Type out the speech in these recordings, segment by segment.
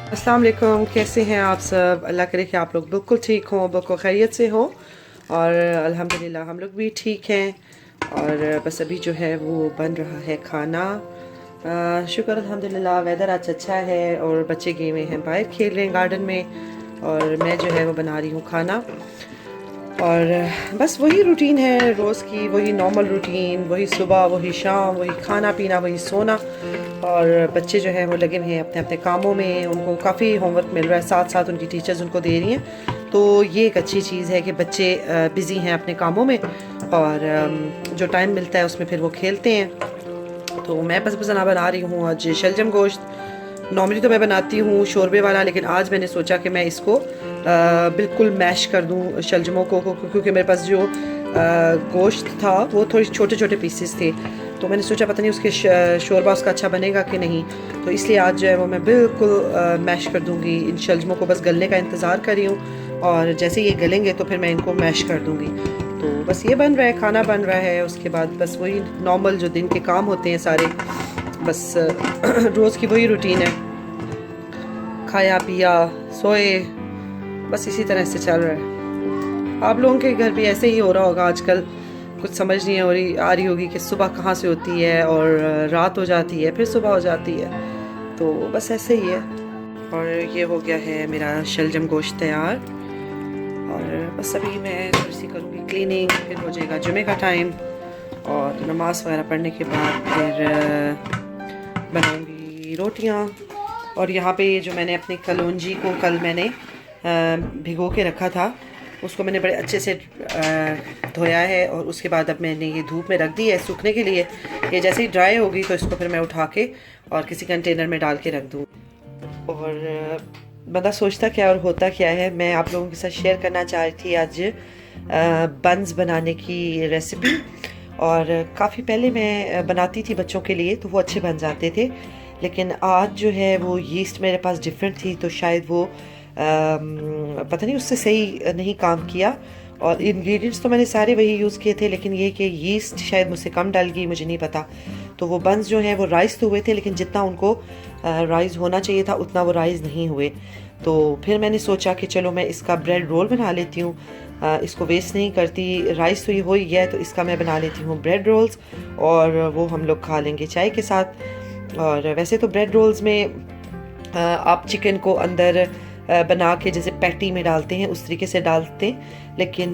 अस्सलाम वालेकुम, कैसे हैं आप सब। अल्लाह करे कि आप लोग बिल्कुल ठीक हों, बिल्कुल खैरियत से हों। और अल्हम्दुलिल्लाह हम लोग भी ठीक हैं। और बस अभी जो है वो बन रहा है खाना। शुक्र अल्हम्दुलिल्लाह, वेदर आज अच्छा है और बच्चे गए हुए हैं बाहर खेल रहे हैं गार्डन में। और मैं जो है वो बना रही हूँ खाना। और बस वही रूटीन है रोज़ की, वही नॉर्मल रूटीन, वही सुबह वही शाम, वही खाना पीना वही सोना। और बच्चे जो हैं वो लगे हुए हैं अपने अपने कामों में। उनको काफ़ी होमवर्क मिल रहा है, साथ साथ उनकी टीचर्स उनको दे रही हैं। तो ये एक अच्छी चीज़ है कि बच्चे बिज़ी हैं अपने कामों में, और जो टाइम मिलता है उसमें फिर वो खेलते हैं। तो मैं बस बना रही हूँ आज शलजम गोश्त। नॉर्मली तो मैं बनाती हूँ शोरबे वाला, लेकिन आज मैंने सोचा कि मैं इसको बिल्कुल मैश कर दूँ शलजमों को, क्योंकि मेरे पास जो गोश्त था वो थोड़े छोटे छोटे पीसेस थे। तो मैंने सोचा पता नहीं उसके शोरबा उसका अच्छा बनेगा कि नहीं। तो इसलिए आज जो है वो मैं बिल्कुल मैश कर दूँगी इन शलजमों को। बस गलने का इंतज़ार कर रही हूँ, और जैसे ये गलेंगे तो फिर मैं इनको मैश कर दूँगी। तो बस ये बन रहा है, खाना बन रहा है। उसके बाद बस वही नॉर्मल जो दिन के काम होते हैं सारे, बस रोज़ की वही रूटीन है। खाया पिया सोए, बस इसी तरह से चल रहा है। आप लोगों के घर भी ऐसे ही हो रहा होगा आजकल। कुछ समझ नहीं आ रही होगी कि सुबह कहाँ से होती है और रात हो जाती है फिर सुबह हो जाती है। तो बस ऐसे ही है। और ये हो गया है मेरा शलजम गोश्त तैयार। और बस अभी मैं थोड़ी सी करूँगी क्लीनिंग, फिर हो जाएगा जुमे का टाइम। और नमाज़ वगैरह पढ़ने के बाद फिर बनाऊँगी रोटियाँ। और यहाँ पे जो मैंने अपनी कलौंजी को कल मैंने भिगो के रखा था, उसको मैंने बड़े अच्छे से धोया है। और उसके बाद अब मैंने ये धूप में रख दी है सूखने के लिए। ये जैसे ही ड्राई होगी तो इसको फिर मैं उठा के और किसी कंटेनर में डाल के रख दूँ। और बंदा सोचता क्या और होता क्या है। मैं आप लोगों के साथ शेयर करना चाह रही थी आज बन्स बनाने की रेसिपी। और काफ़ी पहले मैं बनाती थी बच्चों के लिए, तो वो अच्छे बन जाते थे। लेकिन आज जो है वो यीस्ट मेरे पास डिफरेंट थी, तो शायद वो पता नहीं उससे सही नहीं काम किया। और इंग्रेडिएंट्स तो मैंने सारे वही यूज़ किए थे, लेकिन ये कि यीस्ट शायद मुझसे कम डल गई, मुझे नहीं पता। तो वो बन्स जो हैं वो राइस तो हुए थे, लेकिन जितना उनको राइस होना चाहिए था उतना वो राइस नहीं हुए। तो फिर मैंने सोचा कि चलो मैं इसका ब्रेड रोल बना लेती हूँ। इसको वेस्ट नहीं करती, राइस तो ये हो ही गया है, तो इसका मैं बना लेती हूँ ब्रेड रोल्स। और वो हम लोग खा लेंगे चाय के साथ। और वैसे तो ब्रेड रोल्स में आप चिकन को अंदर बना के जैसे पैटी में डालते हैं उस तरीके से डालते हैं। लेकिन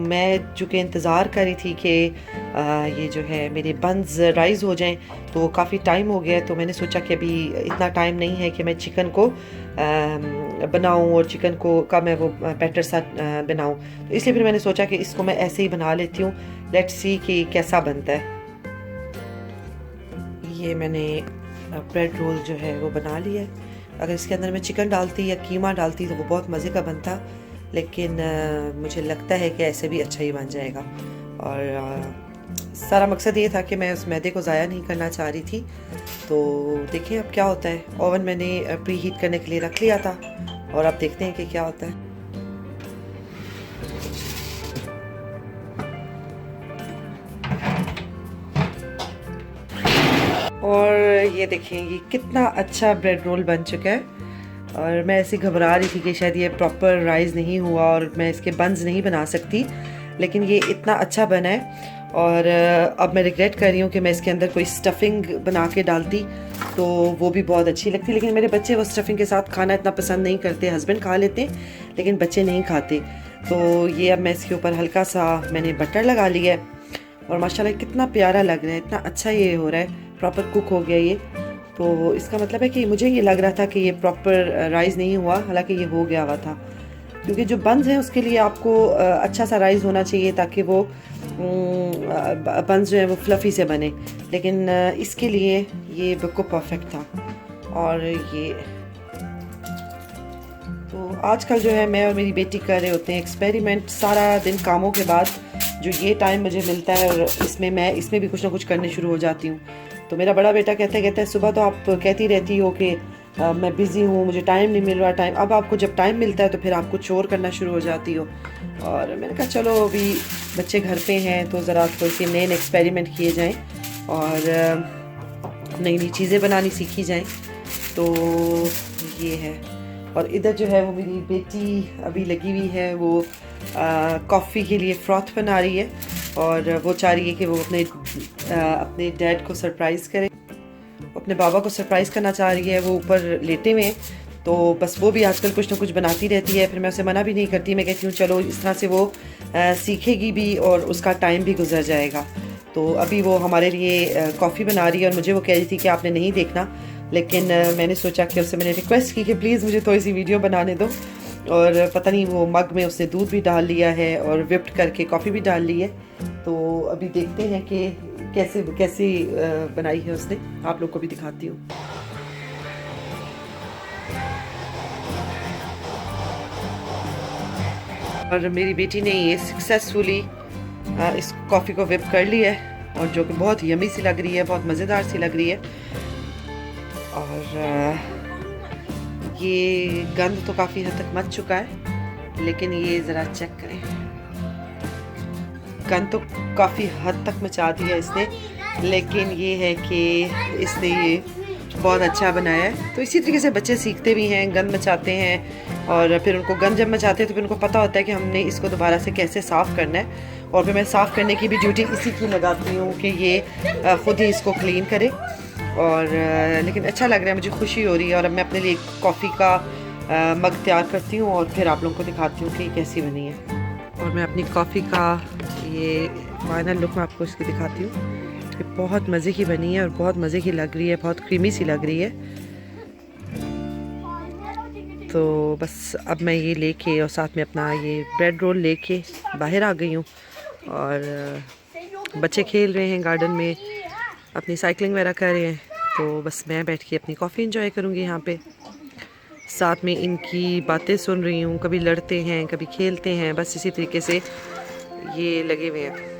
मैं चूँकि इंतज़ार कर रही थी कि ये जो है मेरे बन्स राइस हो जाएं, तो वो काफ़ी टाइम हो गया है। तो मैंने सोचा कि अभी इतना टाइम नहीं है कि मैं चिकन को बनाऊं और चिकन को का मैं वो बैटर सा बनाऊं। तो इसलिए फिर मैंने सोचा कि इसको मैं ऐसे ही बना लेती हूँ, लेट्स सी कि कैसा बनता है। ये मैंने ब्रेड रोल जो है वो बना लिया है। अगर इसके अंदर मैं चिकन डालती या कीमा डालती तो वो बहुत मज़े का बनता, लेकिन मुझे लगता है कि ऐसे भी अच्छा ही बन जाएगा। और सारा मकसद ये था कि मैं उस मैदे को ज़ाया नहीं करना चाह रही थी। तो देखें अब क्या होता है। ओवन मैंने प्री हीट करने के लिए रख लिया था, और अब देखते हैं कि क्या होता है। और ये देखें ये कितना अच्छा ब्रेड रोल बन चुका है। और मैं ऐसी घबरा रही थी कि शायद ये प्रॉपर राइस नहीं हुआ और मैं इसके बन्स नहीं बना सकती, लेकिन ये इतना अच्छा बना है। और अब मैं रिग्रेट कर रही हूँ कि मैं इसके अंदर कोई स्टफिंग बना के डालती तो वो भी बहुत अच्छी लगती। लेकिन मेरे बच्चे वो स्टफिंग के साथ खाना इतना पसंद नहीं करते। हस्बैंड खा लेते हैं लेकिन बच्चे नहीं खाते। तो ये अब मैं इसके ऊपर हल्का सा मैंने बटर लगा लिया है। और माशाल्लाह कितना प्यारा लग रहा है, इतना अच्छा ये हो रहा है, प्रॉपर कुक हो गया ये। तो इसका मतलब है कि मुझे ये लग रहा था कि ये प्रॉपर राइस नहीं हुआ, हालांकि ये हो गया हुआ था। क्योंकि जो बन्स हैं उसके लिए आपको अच्छा सा राइस होना चाहिए ताकि वो बन्स जो है वो फ्लफ़ी से बने। लेकिन इसके लिए ये बिल्कुल परफेक्ट था। और ये तो आजकल जो है मैं और मेरी बेटी कर रहे होते हैं एक्सपेरिमेंट सारा दिन कामों के बाद। जो ये टाइम मुझे मिलता है और इसमें भी कुछ ना कुछ करने शुरू हो जाती हूँ। तो मेरा बड़ा बेटा कहता है सुबह तो आप कहती रहती हो कि मैं बिज़ी हूँ, मुझे टाइम नहीं मिल रहा टाइम। अब आपको जब टाइम मिलता है तो फिर आप कुछ और करना शुरू हो जाती हो। और मैंने कहा चलो अभी बच्चे घर पे हैं तो ज़रा थोड़ी सी नए एक्सपेरिमेंट किए जाएँ और नई नई चीज़ें बनानी सीखी जाएँ। तो ये है। और इधर जो है वो मेरी बेटी अभी लगी हुई है, वो कॉफ़ी के लिए फ्रॉथ बना रही है और वो चाह रही है कि वो अपने डैड को सरप्राइज़ करे, अपने बाबा को सरप्राइज़ करना चाह रही है। वो ऊपर लेटे हुए हैं, तो बस वो भी आजकल कुछ ना कुछ बनाती रहती है। फिर मैं उसे मना भी नहीं करती, मैं कहती हूँ चलो इस तरह से वो सीखेगी भी और उसका टाइम भी गुजर जाएगा। तो अभी वो हमारे लिए कॉफ़ी बना रही है और मुझे वो कह रही थी कि आपने नहीं देखना, लेकिन मैंने सोचा कि उससे मैंने रिक्वेस्ट की कि प्लीज़ मुझे थोड़ी सी वीडियो बनाने दो। और पता नहीं वो मग में उसने दूध भी डाल लिया है और विप्ड करके कॉफ़ी भी डाल ली है। तो अभी देखते हैं कि कैसे बनाई है उसने, आप लोग को भी दिखाती हूँ। और मेरी बेटी ने ये सक्सेसफुली इस कॉफ़ी को विप कर लिया है और जो कि बहुत यमी सी लग रही है, बहुत मज़ेदार सी लग रही है। और ये गंद तो काफ़ी हद तक मच चुका है, लेकिन ये ज़रा चेक करें, गंद तो काफ़ी हद तक मचा दिया इसने, लेकिन ये है कि इसने ये बहुत अच्छा बनाया है। तो इसी तरीके से बच्चे सीखते भी हैं, गंद मचाते हैं और फिर उनको गंद जब मचाते हैं तो फिर उनको पता होता है कि हमने इसको दोबारा से कैसे साफ़ करना है। और फिर मैं साफ़ करने की भी ड्यूटी इसी की लगाती हूँ कि ये ख़ुद ही इसको क्लीन करे। और लेकिन अच्छा लग रहा है, मुझे खुशी हो रही है। और अब मैं अपने लिए कॉफ़ी का मग तैयार करती हूँ और फिर आप लोगों को दिखाती हूँ कि कैसी बनी है। और मैं अपनी कॉफ़ी का ये फाइनल लुक मैं आपको इसकी दिखाती हूँ। ये बहुत मज़े की बनी है और बहुत मज़े की लग रही है, बहुत क्रीमी सी लग रही है। तो बस अब मैं ये लेके और साथ में अपना ये ब्रेड रोल लेके बाहर आ गई हूँ और बच्चे खेल रहे हैं गार्डन में, अपनी साइकिलिंग वगैरह कर रहे हैं। तो बस मैं बैठ के अपनी कॉफ़ी एंजॉय करूँगी यहाँ पे, साथ में इनकी बातें सुन रही हूँ। कभी लड़ते हैं, कभी खेलते हैं, बस इसी तरीके से ये लगे हुए हैं।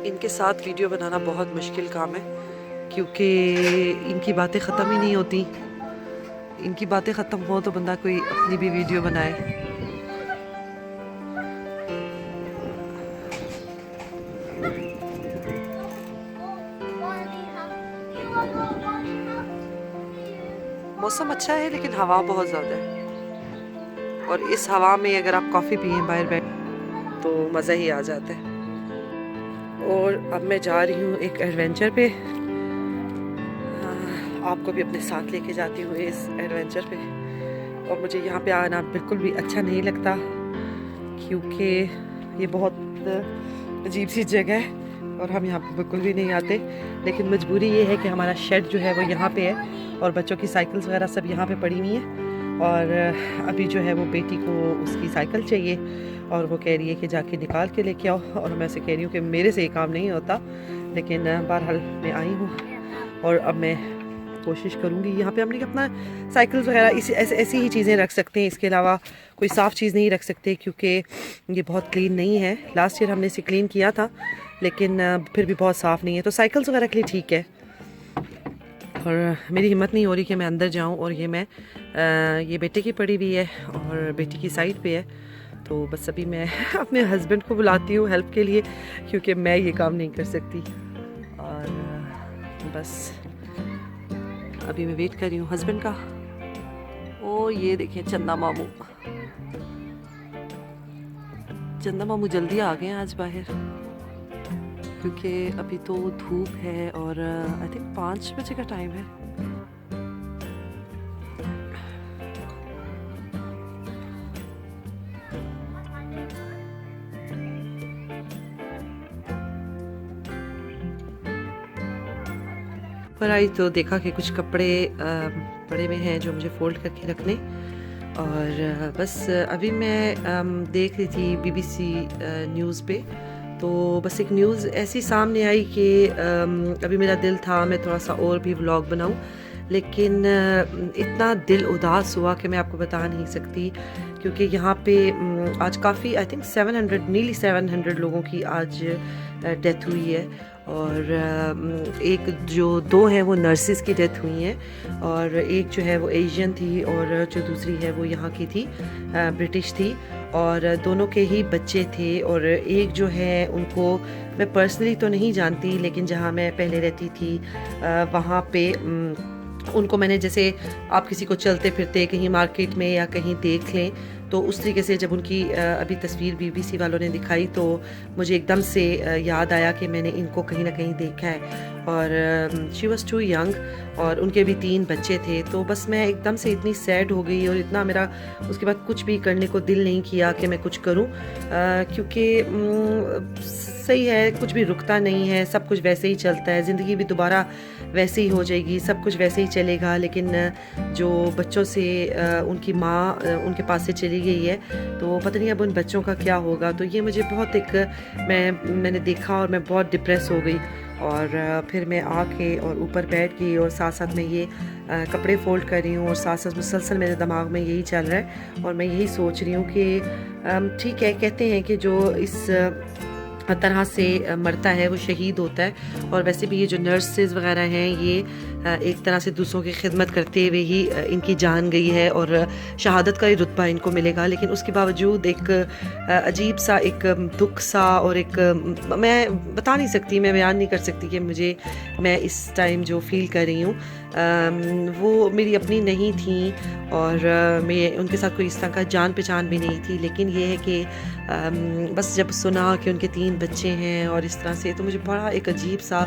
इनके साथ वीडियो बनाना बहुत मुश्किल काम है, क्योंकि इनकी बातें ख़त्म ही नहीं होती। इनकी बातें ख़त्म हो तो बंदा कोई अपनी भी वीडियो बनाए। मौसम अच्छा है लेकिन हवा बहुत ज़्यादा है, और इस हवा में अगर आप कॉफ़ी पिए बाहर बैठ तो मज़ा ही आ जाता है। और अब मैं जा रही हूँ एक एडवेंचर पे, आपको भी अपने साथ लेके जाती हूँ इस एडवेंचर पे। और मुझे यहाँ पे आना बिल्कुल भी अच्छा नहीं लगता, क्योंकि ये बहुत अजीब सी जगह है और हम यहाँ पे बिल्कुल भी नहीं आते। लेकिन मजबूरी ये है कि हमारा शेड जो है वो यहाँ पे है और बच्चों की साइकिल्स वगैरह सब यहाँ पे पड़ी हुई हैं। और अभी जो है वो बेटी को उसकी साइकिल चाहिए और वो कह रही है कि जाके निकाल के लेके आओ। और मैं से कह रही हूँ कि मेरे से ये काम नहीं होता, लेकिन बहरहाल मैं आई हूँ और अब मैं कोशिश करूँगी। यहाँ पे हमने अपना साइकिल्स वगैरह ऐसी ही चीज़ें रख सकते हैं, इसके अलावा कोई साफ़ चीज़ नहीं रख सकते, क्योंकि ये बहुत क्लीन नहीं है। लास्ट ईयर हमने इसे क्लीन किया था, लेकिन फिर भी बहुत साफ़ नहीं है। तो साइकिल्स वगैरह के लिए ठीक है। और मेरी हिम्मत नहीं हो रही कि मैं अंदर जाऊं, और ये बेटे की पड़ी हुई है और बेटी की साइड पे है। तो बस अभी मैं अपने हस्बैंड को बुलाती हूँ हेल्प के लिए, क्योंकि मैं ये काम नहीं कर सकती। और बस अभी मैं वेट कर रही हूँ हस्बैंड का। ओ ये देखिए चंदा मामू, चंदा मामू जल्दी आ गए हैं आज बाहर, क्योंकि अभी तो धूप है और आई थिंक 5 बजे का टाइम है। पर आई तो देखा कि कुछ कपड़े पड़े हुए हैं जो मुझे फोल्ड करके रखने। और बस अभी मैं देख रही थी BBC न्यूज़ पे, तो बस एक न्यूज़ ऐसी सामने आई कि अभी मेरा दिल था मैं थोड़ा सा और भी व्लॉग बनाऊं, लेकिन इतना दिल उदास हुआ कि मैं आपको बता नहीं सकती। क्योंकि यहाँ पे आज काफ़ी आई थिंक 700 लोगों की आज डेथ हुई है। और एक जो 2 हैं वो नर्सिस की डेथ हुई हैं, और एक जो है वो एशियन थी और जो दूसरी है वो यहाँ की थी, ब्रिटिश थी, और दोनों के ही बच्चे थे। और एक जो है उनको मैं पर्सनली तो नहीं जानती, लेकिन जहाँ मैं पहले रहती थी वहाँ पे उनको मैंने, जैसे आप किसी को चलते फिरते कहीं मार्केट में या कहीं देख लें, तो उस तरीके से जब उनकी अभी तस्वीर BBC वालों ने दिखाई तो मुझे एकदम से याद आया कि मैंने इनको कहीं ना कहीं देखा है। और शी वॉज़ टू यंग, और उनके भी 3 बच्चे थे। तो बस मैं एकदम से इतनी सैड हो गई, और इतना मेरा उसके बाद कुछ भी करने को दिल नहीं किया कि मैं कुछ करूं, क्योंकि सही है, कुछ भी रुकता नहीं है, सब कुछ वैसे ही चलता है, ज़िंदगी भी दोबारा वैसे ही हो जाएगी, सब कुछ वैसे ही चलेगा। लेकिन जो बच्चों से उनकी माँ उनके पास से चली गई है, तो पता नहीं अब उन बच्चों का क्या होगा। तो ये मुझे बहुत मैंने देखा और मैं बहुत डिप्रेस हो गई। और फिर मैं आके और ऊपर बैठ गई, और साथ साथ मैं ये कपड़े फोल्ड कर रही हूँ, और साथ साथ मुसलसल मेरे दिमाग में यही चल रहा है, और मैं यही सोच रही हूँ कि ठीक है, कहते हैं कि जो इस तरह से मरता है वो शहीद होता है। और वैसे भी ये जो नर्सेज वगैरह हैं, ये एक तरह से दूसरों की खिदमत करते हुए ही इनकी जान गई है, और शहादत का ही रुतबा इनको मिलेगा। लेकिन उसके बावजूद एक अजीब सा, एक दुख सा, और एक मैं बता नहीं सकती, मैं बयान नहीं कर सकती कि मैं इस टाइम जो फील कर रही हूँ वो मेरी अपनी नहीं थी, और मैं उनके साथ कोई इस तरह का जान पहचान भी नहीं थी। लेकिन ये है कि बस जब सुना कि उनके 3 बच्चे हैं और इस तरह से, तो मुझे बड़ा एक अजीब सा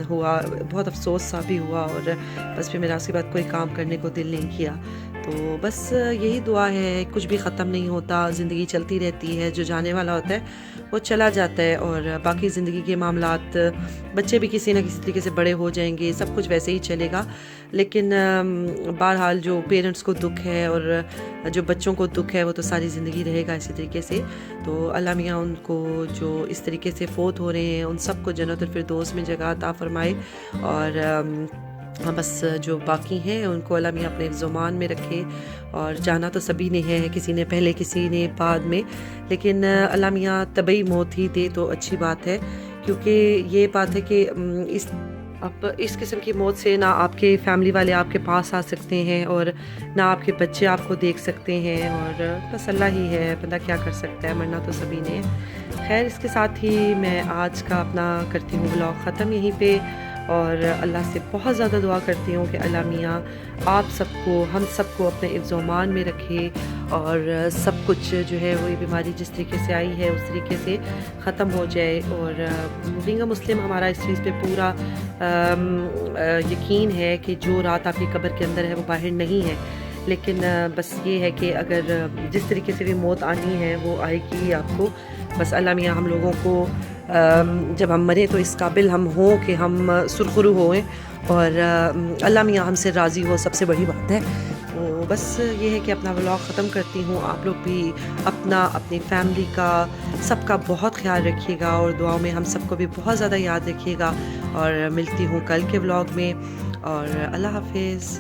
हुआ, बहुत अफसोस सा भी हुआ, और बस फिर मेरा उसके बाद कोई काम करने को दिल नहीं किया। तो बस यही दुआ है, कुछ भी ख़त्म नहीं होता, ज़िंदगी चलती रहती है, जो जाने वाला होता है वो चला जाता है, और बाकी ज़िंदगी के मामलात, बच्चे भी किसी न किसी तरीके से बड़े हो जाएंगे, सब कुछ वैसे ही चलेगा। लेकिन बहरहाल जो पेरेंट्स को दुख है और जो बच्चों को दुख है, वो तो सारी ज़िंदगी रहेगा इसी तरीके से। तो अल्लाह मियाँ उनको जो इस तरीके से फ़ौत हो रहे हैं, उन सब को जन्नतुल फिरदौस में जगह अता फरमाए, और हाँ, बस जो बाकी हैं उनको अल्लाह मियाँ अपने ज़ुबान में रखे। और जाना तो सभी ने है, किसी ने पहले, किसी ने बाद में, लेकिन अल्लाह मियाँ तबई मौत ही दे तो अच्छी बात है। क्योंकि ये बात है कि इस किस्म की मौत से ना आपके फैमिली वाले आपके पास आ सकते हैं, और ना आपके बच्चे आपको देख सकते हैं, और बस अल्लाह ही है, बंदा क्या कर सकता है, मरना तो सभी ने। खैर, इसके साथ ही मैं आज का अपना करती हूँ व्लॉग ख़त्म यहीं पे, और अल्लाह से बहुत ज़्यादा दुआ करती हूँ कि अल्लाह मियाँ आप सबको, हम सबको अपने हिफ्ज़-ओ-मान में रखे, और सब कुछ जो है वो ये बीमारी जिस तरीके से आई है उस तरीके से ख़त्म हो जाए। और बीइंग अ मुस्लिम हमारा इस चीज़ पे पूरा यकीन है कि जो रात आपकी कब्र के अंदर है वो बाहर नहीं है। लेकिन बस ये है कि अगर जिस तरीके से भी मौत आनी है वो आएगी आपको। बस अल्लाह मियाँ हम लोगों को जब हम मरें तो इस काबिल हम हों कि हम सुरखरू होएं, और अल्लाह मियाँ हमसे राज़ी हो, सबसे बड़ी बात है। तो बस ये है कि अपना व्लॉग ख़त्म करती हूँ। आप लोग भी अपना, अपनी फैमिली का, सबका बहुत ख्याल रखिएगा, और दुआओं में हम सबको भी बहुत ज़्यादा याद रखिएगा। और मिलती हूँ कल के व्लॉग में, और अल्लाह हाफिज़।